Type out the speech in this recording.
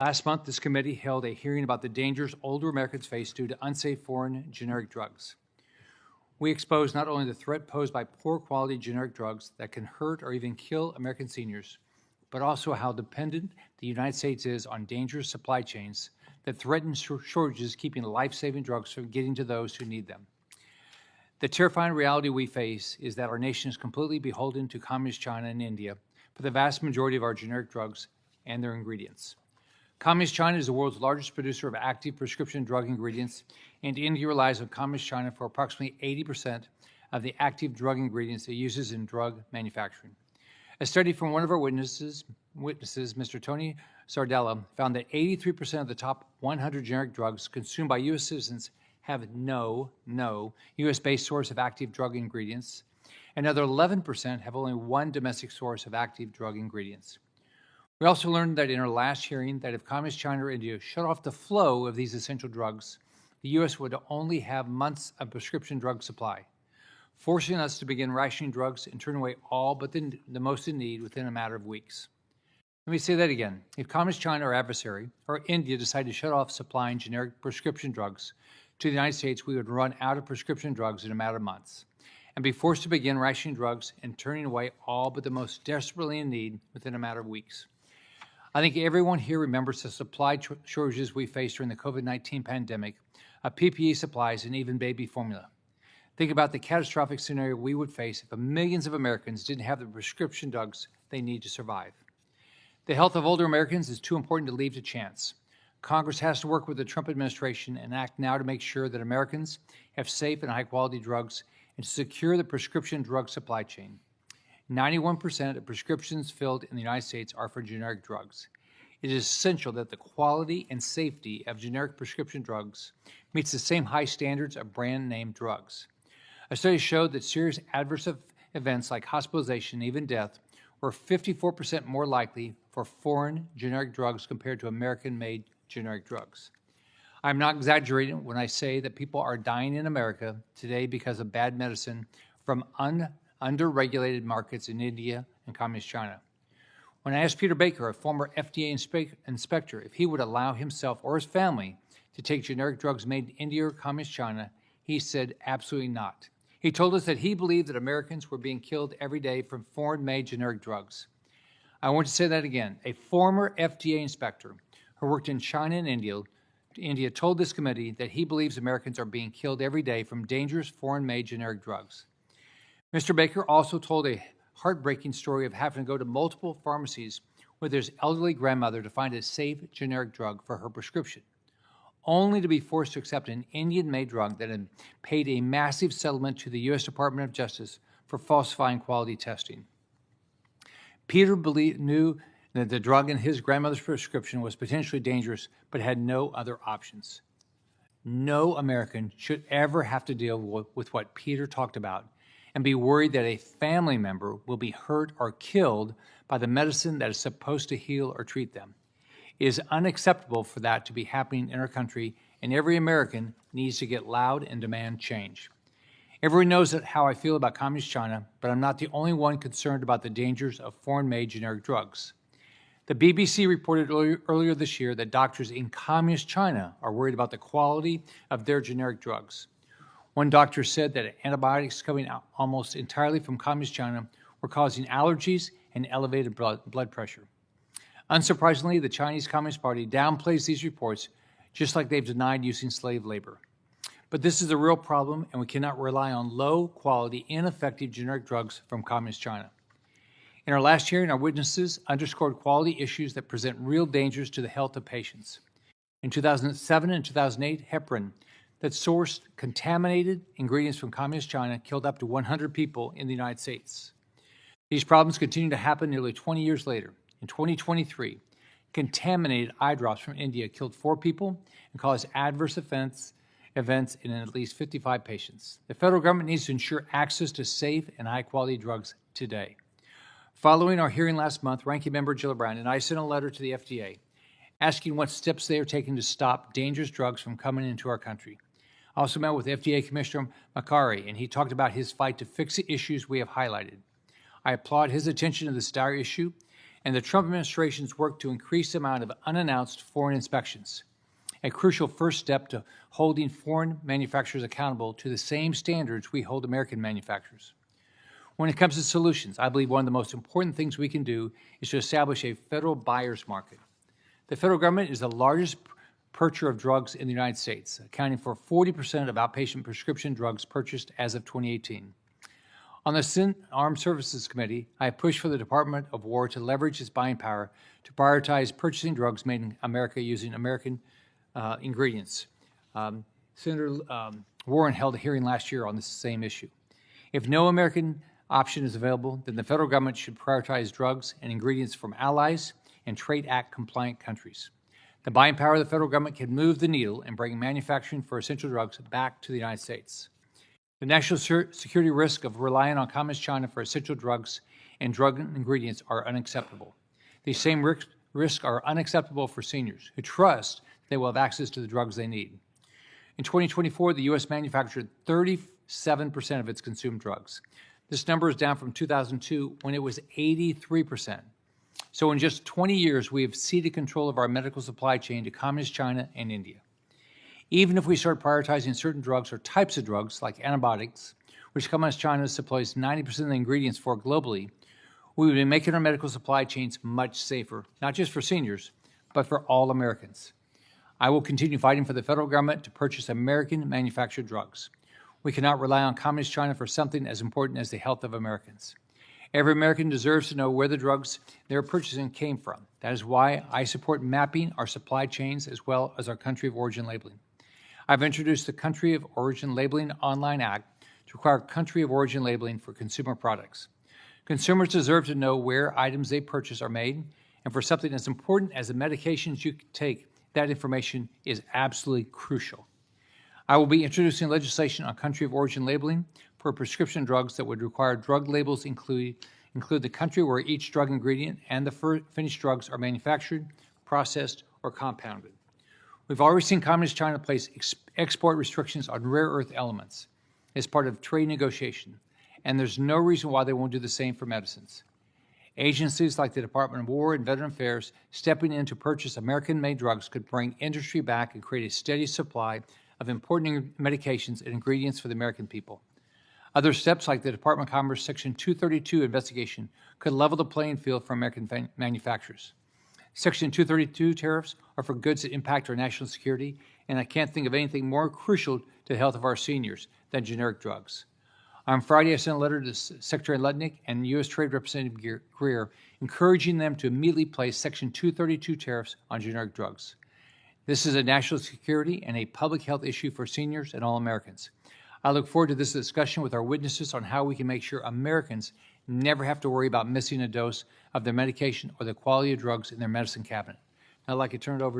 Last month, this committee held a hearing about the dangers older Americans face due to unsafe foreign generic drugs. We exposed not only the threat posed by poor quality generic drugs that can hurt or even kill American seniors, but also how dependent the United States is on dangerous supply chains that threaten shortages, keeping life-saving drugs from getting to those who need them. The terrifying reality we face is that our nation is completely beholden to Communist China and India for the vast majority of our generic drugs and their ingredients. Communist China is the world's largest producer of active prescription drug ingredients, and India relies on Communist China for approximately 80% of the active drug ingredients it uses in drug manufacturing. A study from one of our witnesses, Mr. Tony Sardella, found that 83% of the top 100 generic drugs consumed by U.S. citizens have no U.S.-based source of active drug ingredients. Another 11% have only one domestic source of active drug ingredients. We also learned that in our last hearing that if Communist China or India shut off the flow of these essential drugs, the U.S. would only have months of prescription drug supply, forcing us to begin rationing drugs and turn away all but the most in need within a matter of weeks. Let me say that again. If Communist China, our adversary, or India decided to shut off supplying generic prescription drugs to the United States, we would run out of prescription drugs in a matter of months and be forced to begin rationing drugs and turning away all but the most desperately in need within a matter of weeks. I think everyone here remembers the supply shortages we faced during the COVID-19 pandemic of PPE supplies and even baby formula. Think about the catastrophic scenario we would face if millions of Americans didn't have the prescription drugs they need to survive. The health of older Americans is too important to leave to chance. Congress has to work with the Trump administration and act now to make sure that Americans have safe and high-quality drugs and to secure the prescription drug supply chain. 91% of prescriptions filled in the United States are for generic drugs. It is essential that the quality and safety of generic prescription drugs meets the same high standards of brand-name drugs. A study showed that serious adverse events like hospitalization and even death were 54% more likely for foreign generic drugs compared to American-made generic drugs. I'm not exaggerating when I say that people are dying in America today because of bad medicine from under-regulated markets in India and Communist China. When I asked Peter Baker, a former FDA inspector, if he would allow himself or his family to take generic drugs made in India or Communist China, he said absolutely not. He told us that he believed that Americans were being killed every day from foreign-made generic drugs. I want to say that again. A former FDA inspector who worked in China and India told this committee that he believes Americans are being killed every day from dangerous foreign-made generic drugs. Mr. Baker also told a heartbreaking story of having to go to multiple pharmacies with his elderly grandmother to find a safe generic drug for her prescription, only to be forced to accept an Indian-made drug that had paid a massive settlement to the U.S. Department of Justice for falsifying quality testing. Peter knew that the drug in his grandmother's prescription was potentially dangerous, but had no other options. No American should ever have to deal with what Peter talked about and be worried that a family member will be hurt or killed by the medicine that is supposed to heal or treat them. It is unacceptable for that to be happening in our country, and every American needs to get loud and demand change. Everyone knows how I feel about Communist China, but I'm not the only one concerned about the dangers of foreign-made generic drugs. The BBC reported earlier this year that doctors in Communist China are worried about the quality of their generic drugs. One doctor said that antibiotics coming out almost entirely from Communist China were causing allergies and elevated blood pressure. Unsurprisingly, the Chinese Communist Party downplays these reports, just like they've denied using slave labor. But this is a real problem, and we cannot rely on low-quality, ineffective generic drugs from Communist China. In our last hearing, our witnesses underscored quality issues that present real dangers to the health of patients. In 2007 and 2008, heparin that sourced contaminated ingredients from Communist China killed up to 100 people in the United States. These problems continue to happen nearly 20 years later. In 2023, contaminated eye drops from India killed 4 people and caused adverse events in at least 55 patients. The federal government needs to ensure access to safe and high-quality drugs today. Following our hearing last month, Ranking Member Gillibrand and I sent a letter to the FDA asking what steps they are taking to stop dangerous drugs from coming into our country. I also met with FDA Commissioner Makary, and he talked about his fight to fix the issues we have highlighted. I applaud his attention to this dire issue and the Trump administration's work to increase the amount of unannounced foreign inspections, a crucial first step to holding foreign manufacturers accountable to the same standards we hold American manufacturers. When it comes to solutions, I believe one of the most important things we can do is to establish a federal buyer's market. The federal government is the largest purchaser of drugs in the United States, accounting for 40% of outpatient prescription drugs purchased as of 2018. On the Senate Armed Services Committee, I have pushed for the Department of War to leverage its buying power to prioritize purchasing drugs made in America using American ingredients. Senator Warren held a hearing last year on this same issue. If no American option is available, then the federal government should prioritize drugs and ingredients from allies and Trade Act compliant countries. The buying power of the federal government can move the needle and bring manufacturing for essential drugs back to the United States. The national security risk of relying on Communist China for essential drugs and drug ingredients are unacceptable. These same risks are unacceptable for seniors who trust they will have access to the drugs they need. In 2024, the U.S. manufactured 37% of its consumed drugs. This number is down from 2002 when it was 83%. So in just 20 years, we have ceded control of our medical supply chain to Communist China and India. Even if we start prioritizing certain drugs or types of drugs, like antibiotics, which Communist China supplies 90% of the ingredients for globally, we would be making our medical supply chains much safer, not just for seniors, but for all Americans. I will continue fighting for the federal government to purchase American-manufactured drugs. We cannot rely on Communist China for something as important as the health of Americans. Every American deserves to know where the drugs they're purchasing came from. That is why I support mapping our supply chains as well as our country of origin labeling. I've introduced the Country of Origin Labeling Online Act to require country of origin labeling for consumer products. Consumers deserve to know where items they purchase are made, and for something as important as the medications you take, that information is absolutely crucial. I will be introducing legislation on country of origin labeling for prescription drugs that would require drug labels include the country where each drug ingredient and the finished drugs are manufactured, processed, or compounded. We've already seen Communist China place export restrictions on rare earth elements as part of trade negotiation, and there's no reason why they won't do the same for medicines. Agencies like the Department of War and Veteran Affairs stepping in to purchase American-made drugs could bring industry back and create a steady supply of important medications and ingredients for the American people. Other steps like the Department of Commerce Section 232 investigation could level the playing field for American manufacturers. Section 232 tariffs are for goods that impact our national security, and I can't think of anything more crucial to the health of our seniors than generic drugs. On Friday, I sent a letter to Secretary Lutnick and U.S. Trade Representative Greer encouraging them to immediately place Section 232 tariffs on generic drugs. This is a national security and a public health issue for seniors and all Americans. I look forward to this discussion with our witnesses on how we can make sure Americans never have to worry about missing a dose of their medication or the quality of drugs in their medicine cabinet. Now I'd like to turn it over